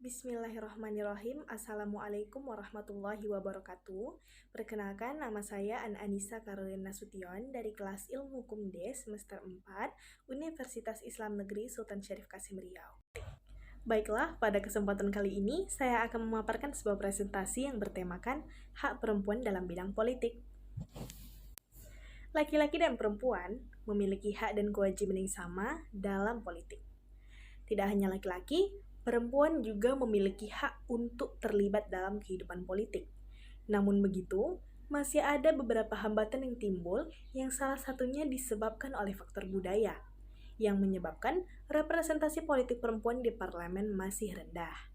Bismillahirrahmanirrahim. Assalamualaikum warahmatullahi wabarakatuh. Perkenalkan, nama saya Anissa Karolina Nasution dari kelas Ilmu Hukum D semester 4 Universitas Islam Negeri Sultan Syarif Kasim Riau. Baiklah, pada kesempatan kali ini saya akan memaparkan sebuah presentasi yang bertemakan hak perempuan dalam bidang politik. Laki-laki dan perempuan memiliki hak dan kewajiban yang sama dalam politik. Tidak hanya laki-laki, perempuan juga memiliki hak untuk terlibat dalam kehidupan politik. Namun begitu, masih ada beberapa hambatan yang timbul yang salah satunya disebabkan oleh faktor budaya, yang menyebabkan representasi politik perempuan di parlemen masih rendah.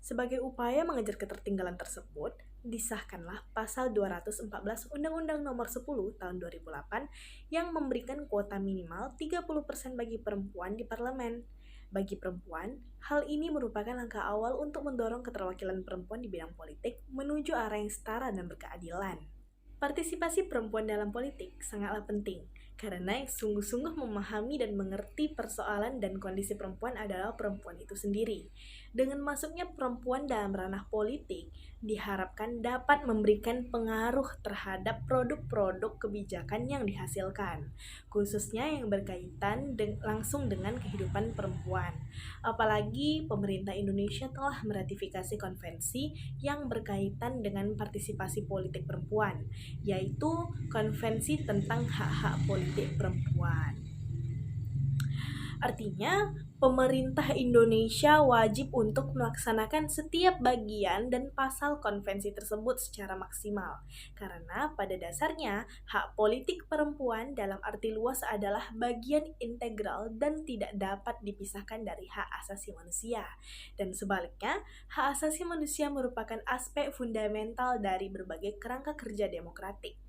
Sebagai upaya mengejar ketertinggalan tersebut, disahkanlah Pasal 214 Undang-Undang Nomor 10 Tahun 2008 yang memberikan kuota minimal 30% bagi perempuan di parlemen. Bagi perempuan, hal ini merupakan langkah awal untuk mendorong keterwakilan perempuan di bidang politik menuju arah yang setara dan berkeadilan. Partisipasi perempuan dalam politik sangatlah penting, karena yang sungguh-sungguh memahami dan mengerti persoalan dan kondisi perempuan adalah perempuan itu sendiri. Dengan masuknya perempuan dalam ranah politik, diharapkan dapat memberikan pengaruh terhadap produk-produk kebijakan yang dihasilkan, khususnya yang berkaitan langsung dengan kehidupan perempuan. Apalagi pemerintah Indonesia telah meratifikasi konvensi yang berkaitan dengan partisipasi politik perempuan, yaitu Konvensi tentang Hak-Hak Politik Perempuan. Artinya, pemerintah Indonesia wajib untuk melaksanakan setiap bagian dan pasal konvensi tersebut secara maksimal. Karena pada dasarnya, hak politik perempuan dalam arti luas adalah bagian integral dan tidak dapat dipisahkan dari hak asasi manusia. Dan sebaliknya, hak asasi manusia merupakan aspek fundamental dari berbagai kerangka kerja demokratik.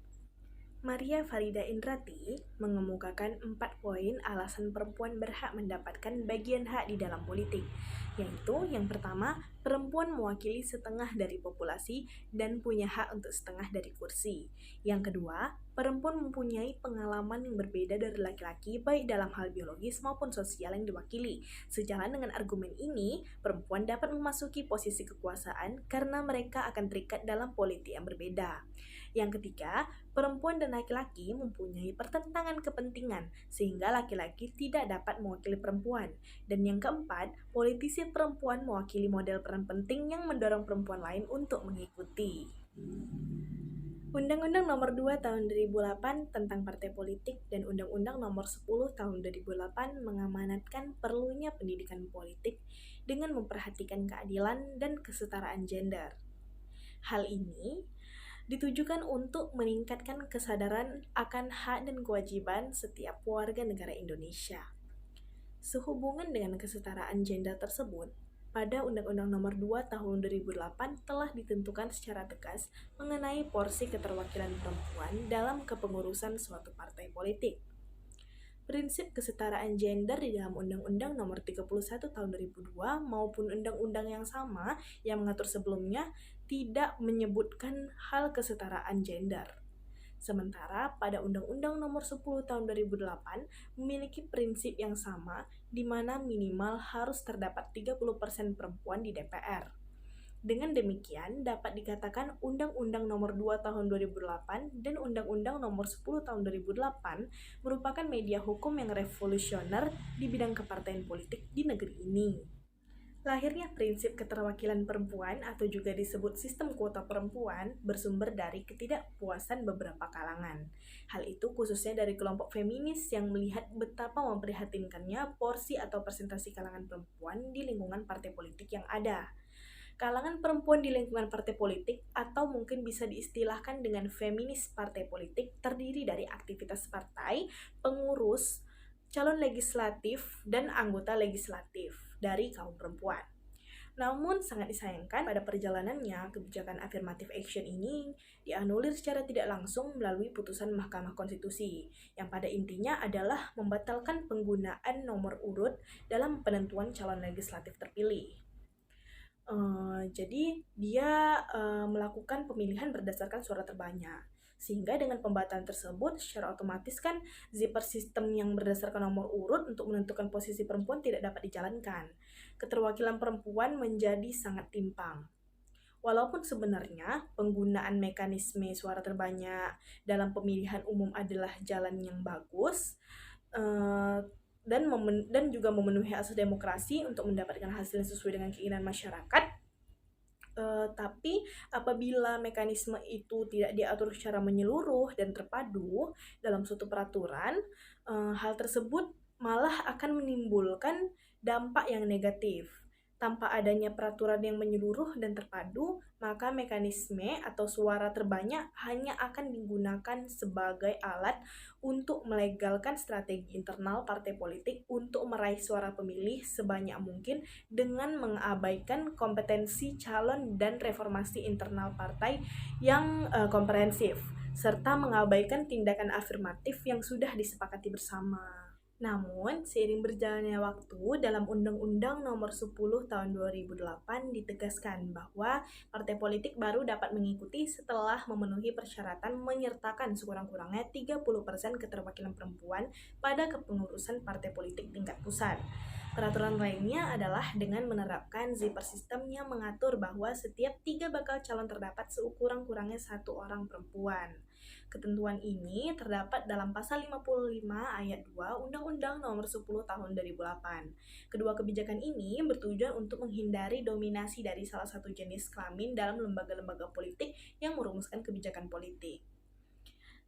Maria Farida Indrati mengemukakan 4 poin alasan perempuan berhak mendapatkan bagian hak di dalam politik, yaitu yang pertama, perempuan mewakili setengah dari populasi dan punya hak untuk setengah dari kursi. Yang kedua, perempuan mempunyai pengalaman yang berbeda dari laki-laki baik dalam hal biologis maupun sosial yang diwakili. Sejalan dengan argumen ini, perempuan dapat memasuki posisi kekuasaan karena mereka akan terikat dalam politik yang berbeda. Yang ketiga, perempuan dan laki-laki mempunyai pertentangan kepentingan sehingga laki-laki tidak dapat mewakili perempuan. Dan yang keempat, politisi perempuan mewakili model peran penting yang mendorong perempuan lain untuk mengikuti. Undang-Undang Nomor 2 Tahun 2008 tentang Partai Politik dan Undang-Undang Nomor 10 Tahun 2008 mengamanatkan perlunya pendidikan politik dengan memperhatikan keadilan dan kesetaraan gender. Hal ini ditujukan untuk meningkatkan kesadaran akan hak dan kewajiban setiap warga negara Indonesia. Sehubungan dengan kesetaraan gender tersebut, pada Undang-Undang Nomor 2 Tahun 2008 telah ditentukan secara tegas mengenai porsi keterwakilan perempuan dalam kepengurusan suatu partai politik. Prinsip kesetaraan gender di dalam Undang-Undang Nomor 31 Tahun 2002 maupun undang-undang yang sama yang mengatur sebelumnya tidak menyebutkan hal kesetaraan gender. Sementara pada Undang-Undang Nomor 10 Tahun 2008 memiliki prinsip yang sama di mana minimal harus terdapat 30% perempuan di DPR. Dengan demikian, dapat dikatakan Undang-Undang Nomor 2 Tahun 2008 dan Undang-Undang Nomor 10 Tahun 2008 merupakan media hukum yang revolusioner di bidang kepartaian politik di negeri ini. Lahirnya prinsip keterwakilan perempuan atau juga disebut sistem kuota perempuan bersumber dari ketidakpuasan beberapa kalangan. Hal itu khususnya dari kelompok feminis yang melihat betapa memprihatinkannya porsi atau persentase kalangan perempuan di lingkungan partai politik yang ada. Kalangan perempuan di lingkungan partai politik atau mungkin bisa diistilahkan dengan feminis partai politik terdiri dari aktivitas partai, pengurus, calon legislatif, dan anggota legislatif dari kaum perempuan. Namun sangat disayangkan pada perjalanannya kebijakan affirmative action ini dianulir secara tidak langsung melalui putusan Mahkamah Konstitusi yang pada intinya adalah membatalkan penggunaan nomor urut dalam penentuan calon legislatif terpilih. Jadi dia melakukan pemilihan berdasarkan suara terbanyak. Sehingga dengan pembatalan tersebut, secara otomatis kan zipper system yang berdasarkan nomor urut untuk menentukan posisi perempuan tidak dapat dijalankan. keterwakilan perempuan menjadi sangat timpang. Walaupun sebenarnya penggunaan mekanisme suara terbanyak dalam pemilihan umum adalah jalan yang bagus, dan juga memenuhi asas demokrasi untuk mendapatkan hasil yang sesuai dengan keinginan masyarakat, tapi apabila mekanisme itu tidak diatur secara menyeluruh dan terpadu dalam suatu peraturan, hal tersebut malah akan menimbulkan dampak yang negatif. Tanpa adanya peraturan yang menyeluruh dan terpadu, maka mekanisme atau suara terbanyak hanya akan digunakan sebagai alat untuk melegalkan strategi internal partai politik untuk meraih suara pemilih sebanyak mungkin dengan mengabaikan kompetensi calon dan reformasi internal partai yang komprehensif, serta mengabaikan tindakan afirmatif yang sudah disepakati bersama. Namun, seiring berjalannya waktu, dalam Undang-Undang Nomor 10 Tahun 2008 ditegaskan bahwa partai politik baru dapat mengikuti setelah memenuhi persyaratan menyertakan sekurang-kurangnya 30% keterwakilan perempuan pada kepengurusan partai politik tingkat pusat. Peraturan lainnya adalah dengan menerapkan zipper system yang mengatur bahwa setiap 3 bakal calon terdapat sekurang-kurangnya 1 orang perempuan. Ketentuan ini terdapat dalam pasal 55 ayat 2 Undang-Undang Nomor 10 Tahun 2008. Kedua kebijakan ini bertujuan untuk menghindari dominasi dari salah satu jenis kelamin dalam lembaga-lembaga politik yang merumuskan kebijakan politik.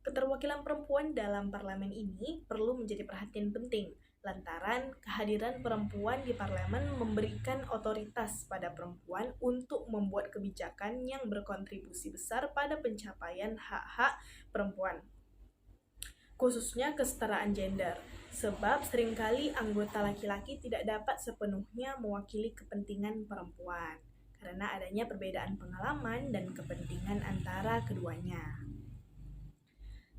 Keterwakilan perempuan dalam parlemen ini perlu menjadi perhatian penting, lantaran kehadiran perempuan di parlemen memberikan otoritas pada perempuan untuk membuat kebijakan yang berkontribusi besar pada pencapaian hak-hak perempuan, khususnya kesetaraan gender, sebab seringkali anggota laki-laki tidak dapat sepenuhnya mewakili kepentingan perempuan, karena adanya perbedaan pengalaman dan kepentingan antara keduanya.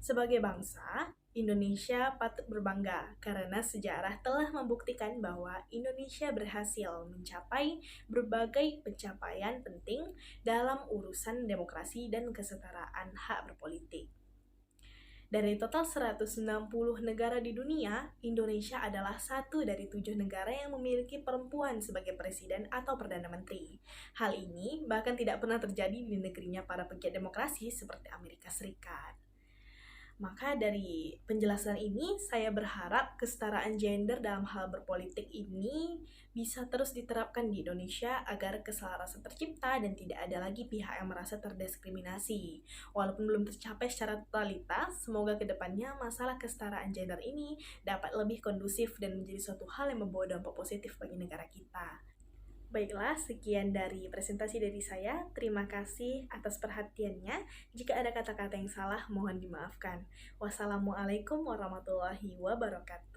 Sebagai bangsa, Indonesia patut berbangga karena sejarah telah membuktikan bahwa Indonesia berhasil mencapai berbagai pencapaian penting dalam urusan demokrasi dan kesetaraan hak berpolitik. Dari total 190 negara di dunia, Indonesia adalah satu dari 7 negara yang memiliki perempuan sebagai presiden atau perdana menteri. Hal ini bahkan tidak pernah terjadi di negerinya para pegiat demokrasi seperti Amerika Serikat. Maka dari penjelasan ini, saya berharap kesetaraan gender dalam hal berpolitik ini bisa terus diterapkan di Indonesia agar keselarasan tercipta dan tidak ada lagi pihak yang merasa terdiskriminasi. Walaupun belum tercapai secara totalitas, semoga kedepannya masalah kesetaraan gender ini dapat lebih kondusif dan menjadi suatu hal yang membawa dampak positif bagi negara kita. Baiklah, sekian dari presentasi dari saya. Terima kasih atas perhatiannya. Jika ada kata-kata yang salah, mohon dimaafkan. Wassalamualaikum warahmatullahi wabarakatuh.